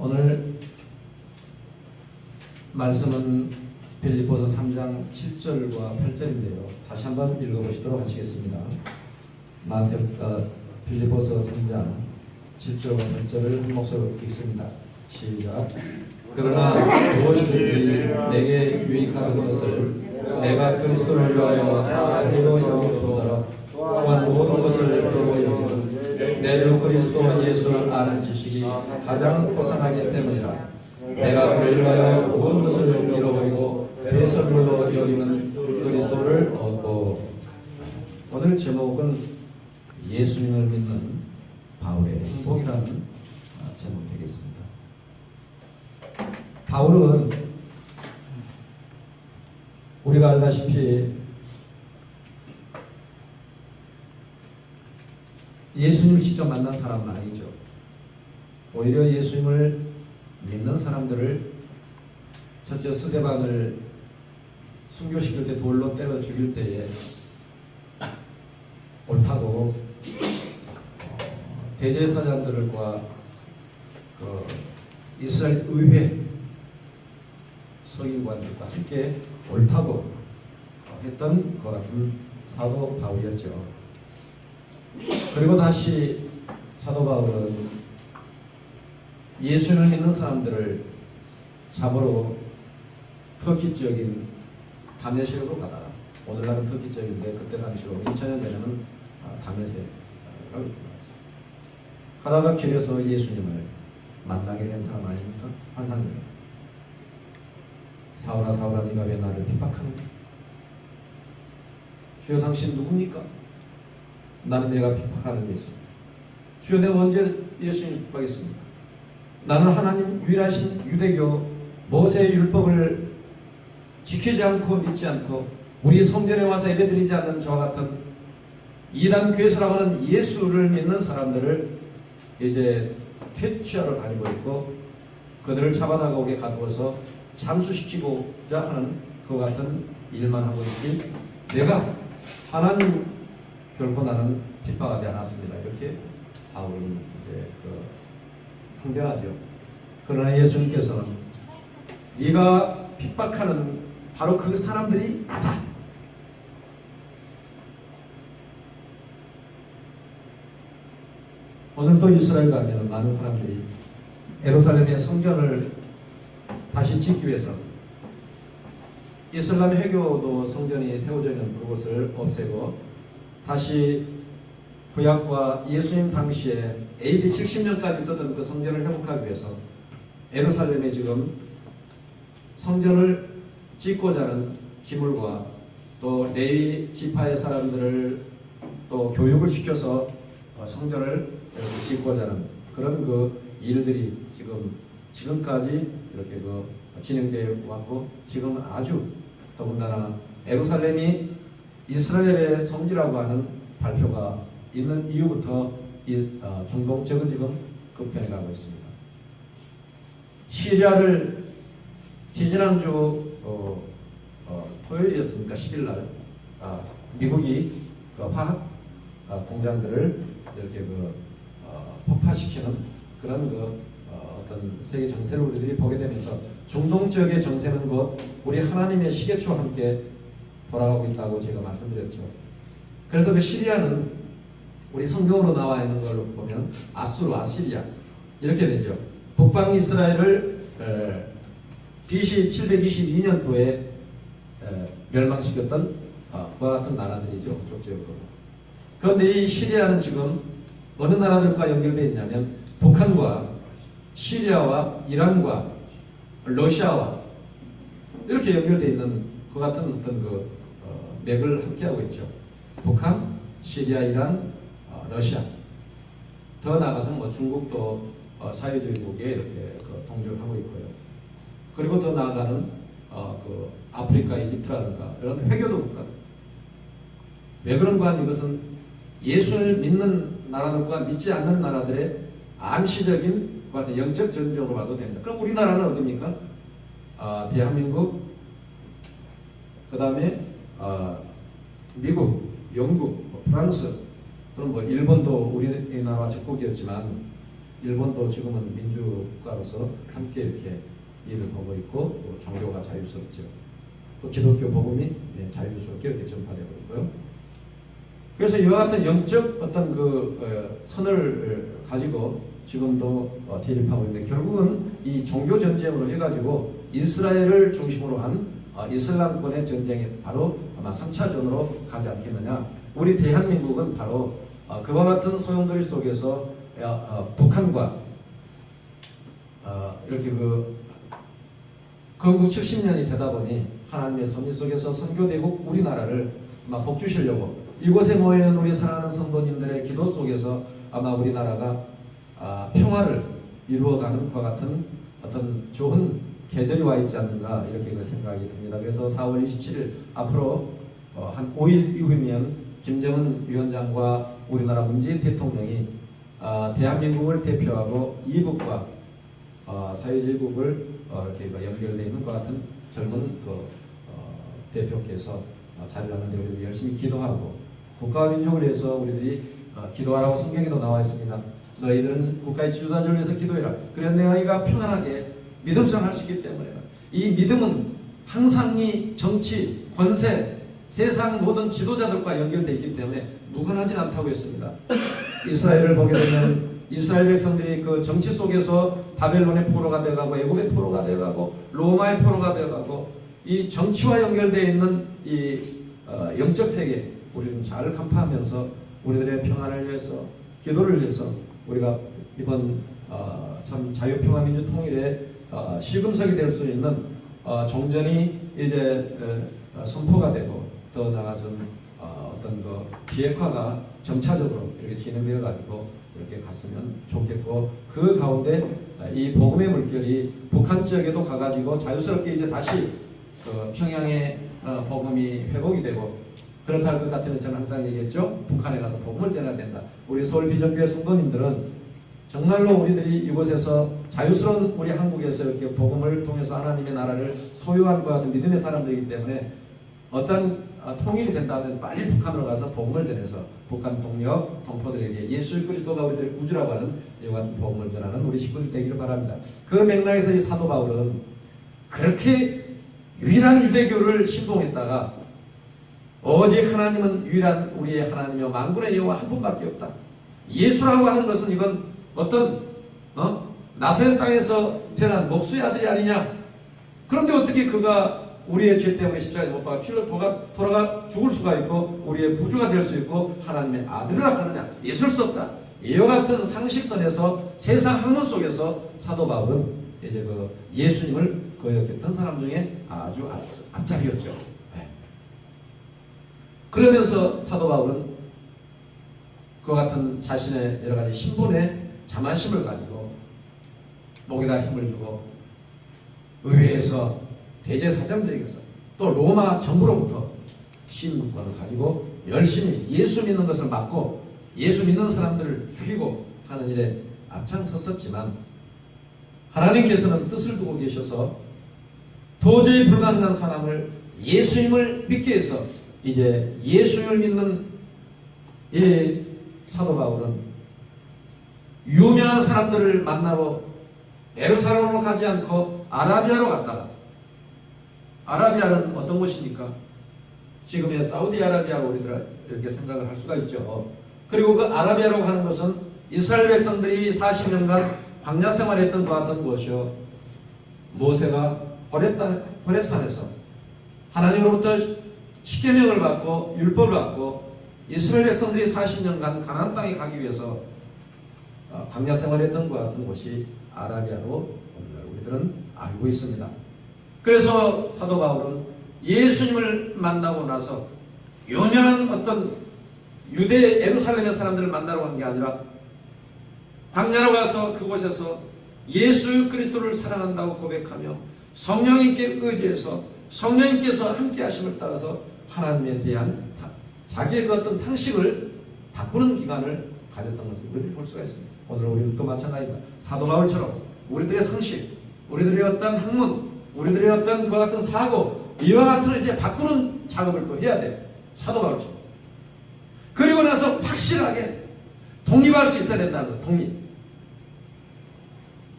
오늘 말씀은 빌립보서 3장 7절과 8절인데요. 다시 한번 읽어보시도록 하시겠습니다. 빌립보서 3장 7절과 8절을 한 목소리로 읽습니다. 시작. 그러나 무엇이든지 내게 유익하는 것을 내가 그리스도를 위하여 다 해로 여기도다. 또한 모든 것을 도로 여기는 내 그리스도 예수를 아는 지식이 가장 호상하기 때문이라. 내가 그를 위하여 모든 것을 잃어버리고 배설물로 여기는 그리스도를 얻고. 오늘 제목은 예수님을 믿는 바울의 행복이라는 제목이 되겠습니다. 바울은 우리가 알다시피 예수님을 직접 만난 사람은 아니죠. 오히려 예수님을 믿는 사람들을 첫째 스데반을 순교시킬 때 돌로 때려 죽일 때에 옳다고 대제사장들과 이스라엘 의회 서기관들과 함께 옳다고 했던 것 같은 사도 바울이었죠. 그리고 다시 사도 바울은 예수를 믿는 사람들을 잡으러 터키 지역인 다메섹으로 가다가, 오늘날은 터키 지역인데 그때 당시로 2000년 전에는 다메섹이라고 불렀어요. 가다가 길에서 예수님을 만나게 된 사람 아닙니까? 환상적이에요. 사울아 사울아 네가 왜 나를 핍박하는가? 주여 당신 누굽니까? 나는 내가 핍박하는 예수. 주여 내가 언제 예수님을 핍박했습니까? 나는 하나님 유일하신 유대교 모세의 율법을 지키지 않고 믿지 않고 우리 성전에 와서 예배드리지 않는 저와 같은 이단 교회라고 하는 예수를 믿는 사람들을 이제 퇴치하러 다니고 있고, 그들을 잡아나가게 가두어서 잠수시키고자 하는 그 같은 일만 하고 있지, 내가 하나님 결코 나는 핍박하지 않았습니다. 이렇게 바울은 이제 항변하죠. 그러나 예수님께서는 네가 핍박하는 바로 그 사람들이 나다. 오늘도 이스라엘 가면 많은 사람들이 예루살렘의 성전을 다시 짓기 위해서 이슬람 회교도 성전이 세워져 있는 그곳을 없애고 다시 구약과 예수님 당시에 AD 70년까지 있었던 그 성전을 회복하기 위해서 예루살렘에 지금 성전을 짓고자 하는 기물과 또 레위 지파의 사람들을 또 교육을 시켜서 성전을 이렇게 짓고자 하는 그런 그 일들이 지금까지 이렇게 진행되어 왔고, 지금 아주 더군다나 예루살렘이 이스라엘의 성지라고 하는 발표가 있는 이후부터 중동 지역은 지금 급변해 가고 있습니다. 시리아를 지지난주 토요일이었습니까? 10일날 미국이 화학 공장들을 이렇게 폭파시키는 그런 어떤 세계 정세를 우리들이 보게 되면서 중동 지역의 정세는 곧 우리 하나님의 시계초와 함께 돌아가고 있다고 제가 말씀드렸죠. 그래서 그 시리아는 우리 성경으로 나와 있는 걸 보면 아수르, 아시리아 이렇게 되죠. 북방 이스라엘을 BC 722년도에 멸망시켰던 그와 같은 나라들이죠. 그쪽 지역으로. 그런데 이 시리아는 지금 어느 나라들과 연결되어 있냐면 북한과 시리아와 이란과 러시아와 이렇게 연결되어 있는 그 같은 어떤 맥을 함께하고 있죠. 북한, 시리아, 이란, 러시아. 더 나아가서는 중국도 사회주의국에 이렇게 동조를 하고 있고요. 그리고 더 나아가는 아프리카, 이집트라든가 이런 회교도 국가. 왜 그런가 하면 이것은 예수를 믿는 나라들과 믿지 않는 나라들의 암시적인 그 같은 영적 전쟁으로 봐도 됩니다. 그럼 우리나라는 어디입니까? 대한민국, 그 다음에 미국, 영국, 프랑스, 또는 일본도 우리나라와 적국이었지만 일본도 지금은 민주국가로서 함께 이렇게 일을 하고 있고 또 종교가 자유스럽죠. 또 기독교 복음이 자유스럽게 이렇게 전파되고 있고요. 그래서 이와 같은 영적 어떤 선을 가지고 지금도 대립하고 있는데 결국은 이 종교 전쟁으로 해가지고 이스라엘을 중심으로 한 이슬람권의 전쟁이 바로 아마 3차전으로 가지 않겠느냐. 우리 대한민국은 바로 그와 같은 소용돌이 속에서 북한과 이렇게 건국 70년이 되다 보니 하나님의 섭리 속에서 선교대국 우리나라를 아마 복주시려고 이곳에 모여있는 우리 사랑하는 성도님들의 기도 속에서 아마 우리나라가 평화를 이루어가는 것과 같은 어떤 좋은 계절이 와 있지 않는가 이렇게 생각이 듭니다. 그래서 4월 27일 앞으로 한 5일 이후면 김정은 위원장과 우리나라 문재인 대통령이 대한민국을 대표하고 이북과 사회주의국을 이렇게 연결되어 있는 것 같은 젊은 대표께서 자리를 하는데 우리들이 열심히 기도하고 국가와 민족을 위해서 우리들이 기도하라고 성경에도 나와 있습니다. 너희들은 국가의 지도자를 위해서 기도해라. 그래야 너희가 평안하게 믿음 생활할 수 있기 때문에 이 믿음은 항상 이 정치, 권세, 세상 모든 지도자들과 연결되어 있기 때문에 무관하지 않다고 했습니다. 이스라엘을 보게 되면 이스라엘 백성들이 그 정치 속에서 바벨론의 포로가 되어가고 애굽의 포로가 되어가고 로마의 포로가 되어가고 이 정치와 연결되어 있는 이 영적 세계 우리는 잘 간파하면서 우리들의 평안을 위해서 기도를 위해서 우리가 이번 참 자유평화민주통일의 시금석이 될 수 있는 종전이 이제 선포가 되고 더 나아가서는 어떤 비핵화가 점차적으로 이렇게 진행되어 가지고 이렇게 갔으면 좋겠고 그 가운데 이 복음의 물결이 북한 지역에도 가가지고 자유스럽게 이제 다시 평양의 복음이 회복이 되고 그렇다 할 것 같으면 저는 항상 얘기했죠. 북한에 가서 복음을 전해야 된다. 우리 서울비전교회 성도님들은 정말로 우리들이 이곳에서 자유스러운 우리 한국에서 이렇게 복음을 통해서 하나님의 나라를 소유한 것 같은 믿음의 사람들이기 때문에 어떤 통일이 된다면 빨리 북한으로 가서 복음을 전해서 북한 동력, 동포들에게 예수 그리스도가 우리들의 구주라고 하는 이와 같은 복음을 전하는 우리 식구들 되기를 바랍니다. 그 맥락에서 이 사도 바울은 그렇게 유일한 유대교를 신봉했다가 오직 하나님은 유일한 우리의 하나님이요 만군의 여호와 한 분밖에 없다. 예수라고 하는 것은 이건 어떤 나사렛 땅에서 태어난 목수의 아들이 아니냐. 그런데 어떻게 그가 우리의 죄 때문에 십자가에 못 박아 피로 돌아가 죽을 수가 있고 우리의 구주가 될 수 있고 하나님의 아들이라 하느냐. 있을 수 없다. 이와 같은 상식선에서 세상 학문 속에서 사도 바울은 이제 예수님을 거역했던 사람 중에 아주 앞잡이였죠. 그러면서 사도 바울은 그와 같은 자신의 여러 가지 신분의 자만심을 가지고 목에다 힘을 주고 의회에서 대제사장들에게서 또 로마 정부로부터 신분권을 가지고 열심히 예수 믿는 것을 막고 예수 믿는 사람들을 죽이고 하는 일에 앞장섰었지만 하나님께서는 뜻을 두고 계셔서 도저히 불가능한 사람을 예수님을 믿게 해서 이제 예수님을 믿는 이 사도 바울은 유명한 사람들을 만나러 예루살렘으로 가지 않고 아라비아로 갔다가 아라비아는 어떤 곳입니까? 지금의 사우디아라비아로 우리들 이렇게 생각을 할 수가 있죠. 그리고 그 아라비아로 가는 것은 이스라엘 백성들이 40년간 광야 생활했던 것 같은 곳이요. 모세가 호렙산에서 하나님으로부터 십계명을 받고 율법을 받고 이스라엘 백성들이 40년간 가나안 땅에 가기 위해서 광야 생활했던 것 같은 곳이 아라비아로 우리들은 알고 있습니다. 그래서 사도 바울은 예수님을 만나고 나서 유명한 어떤 유대 예루살렘의 사람들을 만나러 간 게 아니라 광야로 가서 그곳에서 예수 그리스도를 사랑한다고 고백하며 성령님께 의지해서 성령님께서 함께 하심을 따라서 하나님에 대한 자기의 그 어떤 상식을 바꾸는 기간을 가졌던 것을 우리를 볼 수가 있습니다. 오늘 우리도 마찬가지입니다. 사도 바울처럼 우리들의 상식, 우리들의 어떤 학문, 우리들의 어떤 그와 같은 사고 이와 같은 이제 바꾸는 작업을 또 해야 돼요. 사도 바울처럼. 그리고 나서 확실하게 독립할 수 있어야 된다는 거. 독립.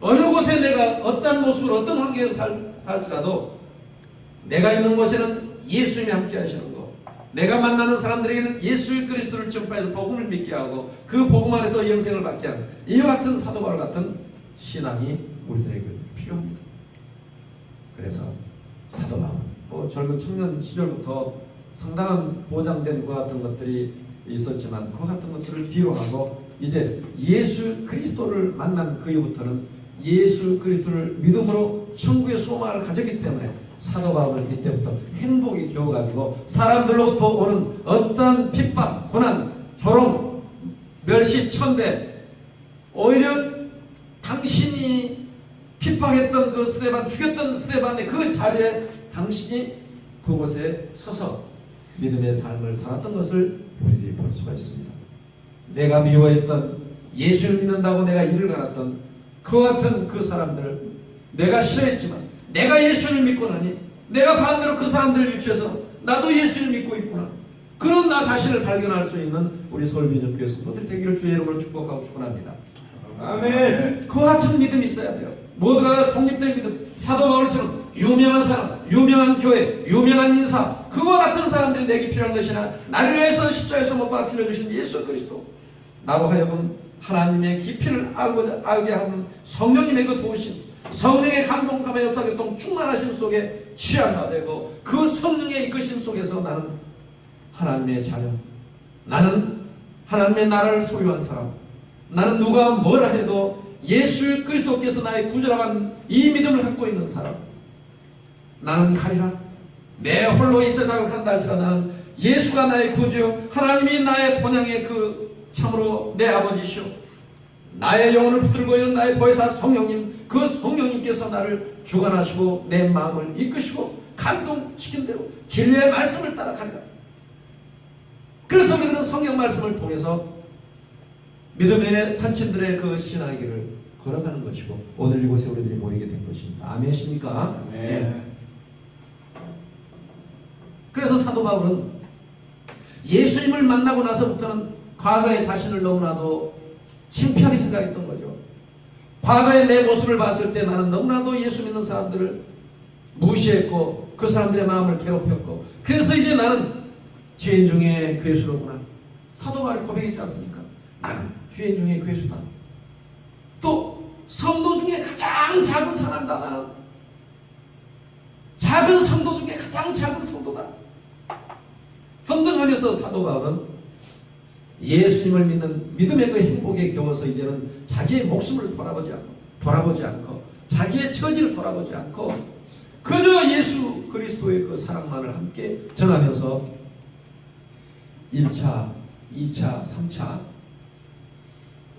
어느 곳에 내가 어떤 모습으로 어떤 환경에서 살지라도 내가 있는 곳에는 예수님이 함께 하시는 거, 내가 만나는 사람들에게는 예수 그리스도를 전파해서 복음을 믿게 하고 그 복음 안에서 영생을 받게 하는 이와 같은 사도 바울 같은 신앙이 우리들에게 필요합니다. 그래서 사도 바울, 젊은 청년 시절부터 상당한 보장된 것 같은 것들이 있었지만 그 같은 것들을 뒤로 하고 이제 예수 그리스도를 만난 그 이후부터는 예수 그리스도를 믿음으로 천국의 소망을 가졌기 때문에 사도 바울은 이때부터 행복이 겨워가지고 사람들로부터 오는 어떤 핍박, 고난, 조롱, 멸시, 천대, 오히려 당신이 핍박했던 그 스데반, 죽였던 스데반의 그 자리에 당신이 그곳에 서서 믿음의 삶을 살았던 것을 우리들이 볼 수가 있습니다. 내가 미워했던, 예수를 믿는다고 내가 이를 갈았던 그 같은 그 사람들, 내가 싫어했지만 내가 예수를 믿고 나니 내가 반대로 그 사람들을 유치해서 나도 예수를 믿고 있구나, 그런 나 자신을 발견할 수 있는 우리 서울민족교회 성도들 되기를 주의 이름으로 축복하고 축원합니다. 아멘. 그 같은 믿음이 있어야 돼요. 모두가 독립된 믿음, 사도 바울처럼 유명한 사람, 유명한 교회, 유명한 인사, 그와 같은 사람들이 내게 필요한 것이나 나를 위해서 십자가에서 못 박아 빌려주신 예수 그리스도, 나로 하여금 하나님의 깊이를 알게 하는 성령님의 그 도우심, 성령의 감동감의 역사교통 충만하심 속에 취한바 되고 그 성령의 이끄심 속에서 나는 하나님의 자녀, 나는 하나님의 나라를 소유한 사람, 나는 누가 뭐라 해도 예수 그리스도께서 나의 구주라고 하는 이 믿음을 갖고 있는 사람, 나는 가리라, 내 홀로 이 세상을 간다 할지라도 나는 예수가 나의 구주요 하나님이 나의 본향의 그 참으로 내 아버지시오, 나의 영혼을 붙들고 있는 나의 보혜사 성령님, 그 성령님께서 나를 주관하시고 내 마음을 이끄시고 감동시킨 대로 진리의 말씀을 따라가리라. 그래서 우리는 성경 말씀을 통해서 믿음의 선친들의 그 신앙의 길을 걸어가는 것이고 오늘 이곳에 우리들이 모이게 된 것입니다. 아멘이십니까? 네. 그래서 사도 바울은 예수님을 만나고 나서부터는 과거의 자신을 너무나도 창피하게 생각했던 거죠. 과거의 내 모습을 봤을 때 나는 너무나도 예수 믿는 사람들을 무시했고 그 사람들의 마음을 괴롭혔고, 그래서 이제 나는 죄인 중에 괴수로구나. 사도 바울이 고백했지 않습니까? 나는 죄인 중에 괴수다. 또 성도 중에 가장 작은 사람이다. 나는 작은 성도 중에 가장 작은 성도다. 등등 하면서 사도 바울은 예수님을 믿는 믿음의 그 행복에 겨워서 이제는 자기의 목숨을 돌아보지 않고 자기의 처지를 돌아보지 않고 그저 예수 그리스도의 그 사랑만을 함께 전하면서 1차, 2차, 3차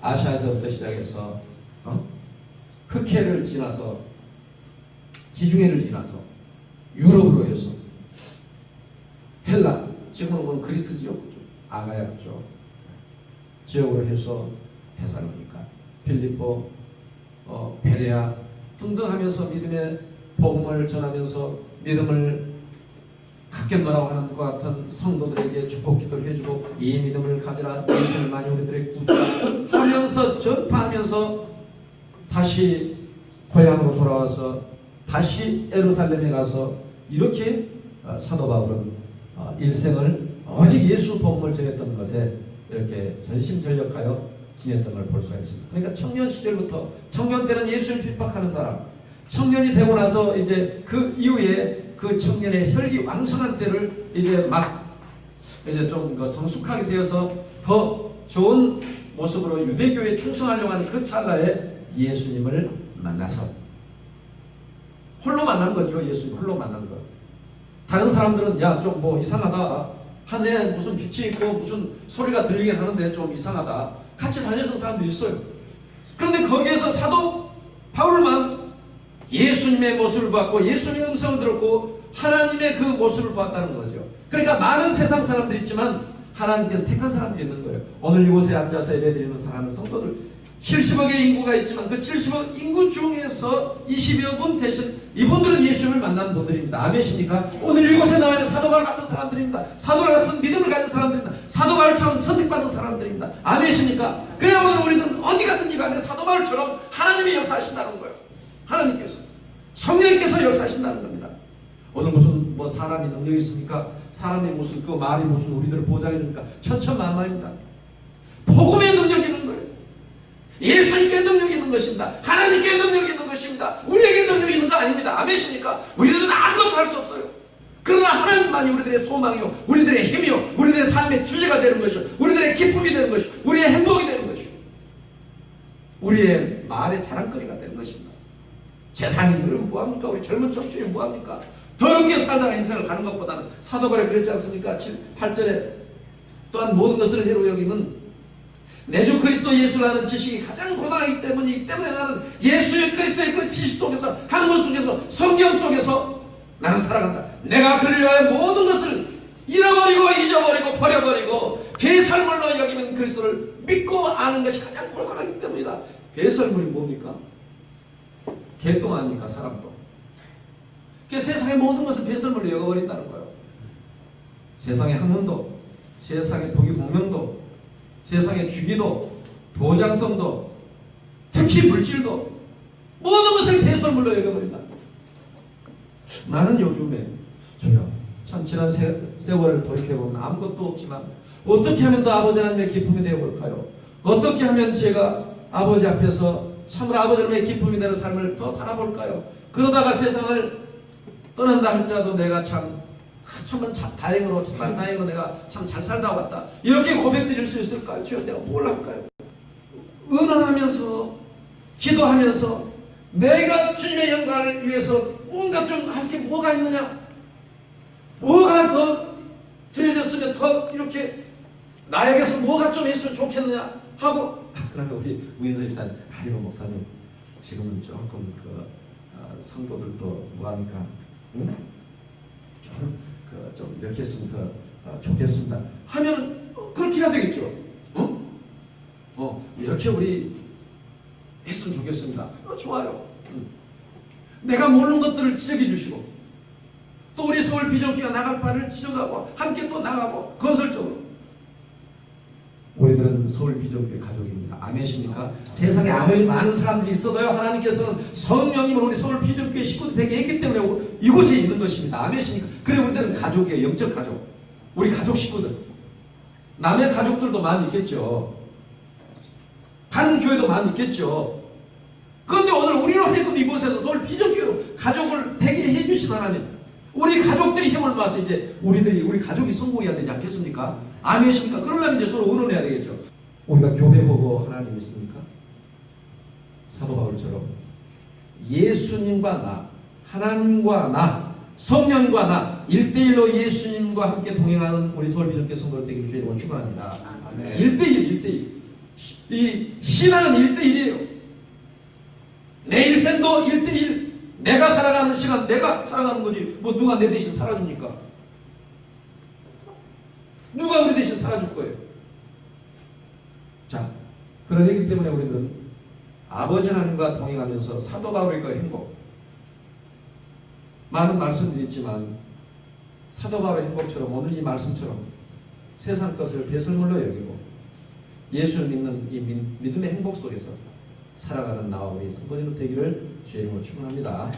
아시아에서부터 시작해서 흑해를 지나서 지중해를 지나서 유럽으로 해서 헬라, 지금으로 보면 그리스 지역, 아가야 쪽 지역으로 해서 데살로니가, 필리포, 베레아 등등 하면서 믿음의 복음을 전하면서 믿음을 갖겠노라고 하는 것 같은 성도들에게 축복 기도를 해주고 이 믿음을 가지라, 예수를 많이 우리들의 구주라 하면서 전파하면서 다시 고향으로 돌아와서 다시 예루살렘에 가서 이렇게 사도 바울은 일생을 오직 예수 복음을 전했던 것에 이렇게 전심전력하여 지냈던 걸 볼 수가 있습니다. 그러니까 청년 시절부터, 청년 때는 예수를 핍박하는 사람, 청년이 되고 나서 이제 그 이후에 그 청년의 혈기 왕성한 때를 이제 막 이제 좀 성숙하게 되어서 더 좋은 모습으로 유대교에 충성하려고 하는 그 찰나에 예수님을 만나서 홀로 만난 거죠. 예수님 홀로 만난 거. 다른 사람들은 야 좀 뭐 이상하다, 하늘에 무슨 빛이 있고 무슨 소리가 들리긴 하는데 좀 이상하다, 같이 다녔던 사람들이 있어요. 그런데 거기에서 사도 바울만 예수님의 모습을 봤고 예수님의 음성을 들었고 하나님의 그 모습을 봤다는 거죠. 그러니까 많은 세상 사람들이 있지만 하나님께서 택한 사람들이 있는 거예요. 오늘 이곳에 앉아서 예배드리는 사랑하는 성도들, 70억의 인구가 있지만 그 70억 인구 중에서 20여 분 대신 이분들은 예수님을 만난 분들입니다. 아멘이십니까? 오늘 이곳에 나와 있는 사도 바울 같은 사람들입니다. 사도 바울 같은 믿음을 가진 사람들입니다. 사도 바울처럼 선택받은 사람들입니다. 아멘이십니까? 그래 오늘 우리는 어디 가든지 간에 사도 바울처럼 하나님이 역사하신다는 거예요. 하나님께서 성령께서 역사하신다는 겁니다. 오늘 무슨 뭐 사람이 능력이 있습니까? 사람이 무슨 그 말이 무슨 우리들을 보장해 줍니까? 천천만마입니다. 복음의 능력이 있는 거예요. 예수님께 능력이 있는 것입니다. 하나님께 능력이 있는 것입니다. 우리에게 능력이 있는 거 아닙니다. 아멘이십니까? 우리들은 아무것도 할 수 없어요. 그러나 하나님만이 우리들의 소망이요, 우리들의 힘이요, 우리들의 삶의 주제가 되는 것이요, 우리들의 기쁨이 되는 것이요, 우리의 행복이 되는 것이요, 우리의 말의 자랑거리가 되는 것입니다. 세상인들은 뭐합니까? 우리 젊은 청춘이 뭐합니까? 더럽게 살다가 인생을 가는 것보다는 사도 바울이 그랬지 않습니까? 8절에 또한 모든 것을 해로 여기는 내 주 그리스도 예수를 아는 지식이 가장 고상하기 때문이기 때문에 나는 예수 그리스도의 그 지식 속에서, 학문 속에서, 성경 속에서 나는 살아간다. 내가 그를 위하여 모든 것을 잃어버리고 잊어버리고 버려버리고 배설물로 여기는 그리스도를 믿고 아는 것이 가장 고상하기 때문이다. 배설물이 뭡니까? 개똥 아닙니까? 사람도. 세상의 모든 것을 배설물로 여겨버린다는 거예요. 세상의 학문도, 세상의 부귀 공명도, 세상의 주기도, 보장성도, 특히 물질도 모든 것을 배설물로 여겨버린다. 나는 요즘에 주여 참 지난 세월을 돌이켜보면 아무것도 없지만 어떻게 하면 더 아버지 하나님의 기쁨이 되어볼까요? 어떻게 하면 제가 아버지 앞에서 참으로 아버지 하나님의 기쁨이 되는 삶을 더 살아볼까요? 그러다가 세상을 떠난다 할지라도 내가 정말 다행으로 내가 참 잘 살다 왔다. 이렇게 고백드릴 수 있을까요? 주여 내가 뭘 할까요? 의논하면서 기도하면서 내가 주님의 영광을 위해서 뭔가 좀 할 게 뭐가 있느냐? 뭐가 더 드려졌으면 더 이렇게 나에게서 뭐가 좀 있으면 좋겠느냐? 하고 그러면 우리 우인서 집사님, 하리모 목사님 지금은 조금 성도들도 뭐하니까 좀 이렇게 했으면 더 좋겠습니다 하면 그렇게 해야 되겠죠. 이렇게 우리 했으면 좋겠습니다. 좋아요. 내가 모르는 것들을 지적해 주시고 또 우리 서울 비전교회 나갈 바를 지적하고 함께 또 나가고 건설적으로. 우리들은 서울 비전교회 가족입니다. 아멘이십니까? 세상에 아무리 많은 사람들이 있어도요, 하나님께서는 성령님을 우리 서울 비전교회 식구들 되게 했기 때문에 이곳에 있는 것입니다. 아멘이십니까? 그래 우리들은 가족이에요. 영적 가족. 우리 가족 식구들. 남의 가족들도 많이 있겠죠. 다른 교회도 많이 있겠죠. 그런데 오늘 우리로 해도 이곳에서 서울 비전교회로 가족을 되게 해주신 하나님, 우리 가족들이 힘을 모아서 이제 우리 가족이 성공해야 되지 않겠습니까? 아멘이십니까? 그러려면 이제 서로 의논해야 되겠죠. 우리가 교회 보고 하나님 있습니까? 사도 바울처럼 예수님과 나, 하나님과 나, 성령과 나 1대1로 예수님과 함께 동행하는 우리 서울 비전교회 성도들 되기를 주의 이름으로 축원합니다. 1대1. 이 신앙은 1대1이에요. 내 일생도 1대1. 내가 살아가는 시간 내가 살아가는 거지 뭐 누가 내 대신 살아줍니까? 누가 우리 대신 살아줄 거예요? 자, 그러기 때문에 우리는 아버지 하나님과 동행하면서 사도 바울의 그 행복, 많은 말씀들이 있지만 사도 바울의 행복처럼 오늘 이 말씀처럼 세상 것을 배설물로 여기고 예수를 믿는 이 믿음의 행복 속에서 살아가는 나와 우리 성도님들 되기를 주의 이름으로 축원합니다.